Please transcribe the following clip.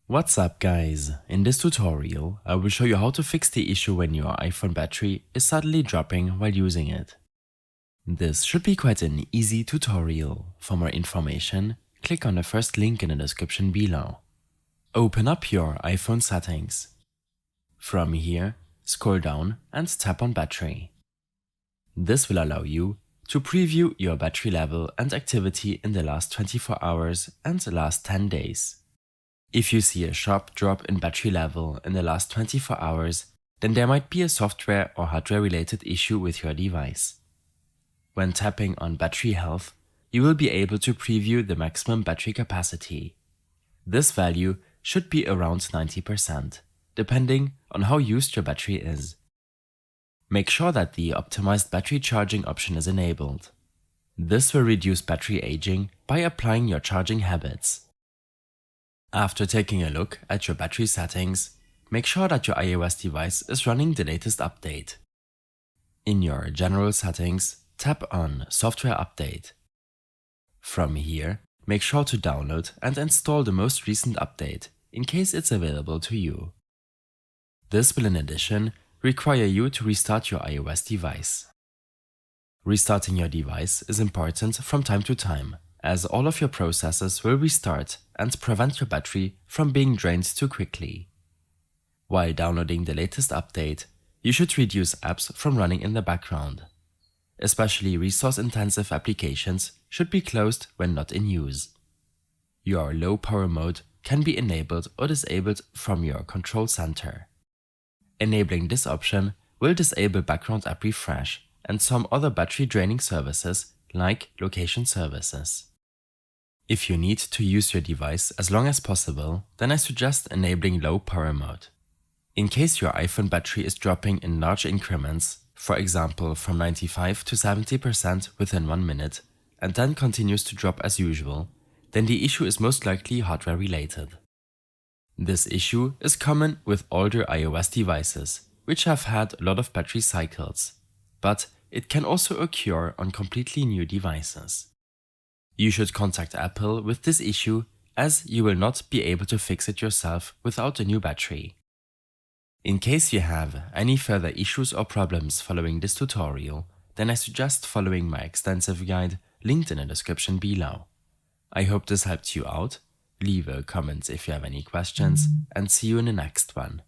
What's up guys, in this tutorial I will show you how to fix the issue when your iPhone battery is suddenly dropping while using it. This should be quite an easy tutorial. For more information, click on the first link in the description below. Open up your iPhone settings. From here, scroll down and tap on battery. This will allow you to preview your battery level and activity in the last 24 hours and the last 10 days. If you see a sharp drop in battery level in the last 24 hours, then there might be a software or hardware related issue with your device. When tapping on battery health, you will be able to preview the maximum battery capacity. This value should be around 90%, depending on how used your battery is. Make sure that the optimized battery charging option is enabled. This will reduce battery aging by applying your charging habits. After taking a look at your battery settings, make sure that your iOS device is running the latest update. In your General settings, tap on Software Update. From here, make sure to download and install the most recent update in case it's available to you. This will in addition require you to restart your iOS device. Restarting your device is important from time to time, as all of your processes will restart and prevent your battery from being drained too quickly. While downloading the latest update, you should reduce apps from running in the background. Especially resource-intensive applications should be closed when not in use. Your low power mode can be enabled or disabled from your control center. Enabling this option will disable background app refresh and some other battery draining services like location services. If you need to use your device as long as possible, then I suggest enabling low power mode. In case your iPhone battery is dropping in large increments, for example from 95 to 70% within 1 minute, and then continues to drop as usual, then the issue is most likely hardware related. This issue is common with older iOS devices, which have had a lot of battery cycles, but it can also occur on completely new devices. You should contact Apple with this issue, as you will not be able to fix it yourself without a new battery. In case you have any further issues or problems following this tutorial, then I suggest following my extensive guide linked in the description below. I hope this helped you out. Leave a comment if you have any questions, and see you in the next one.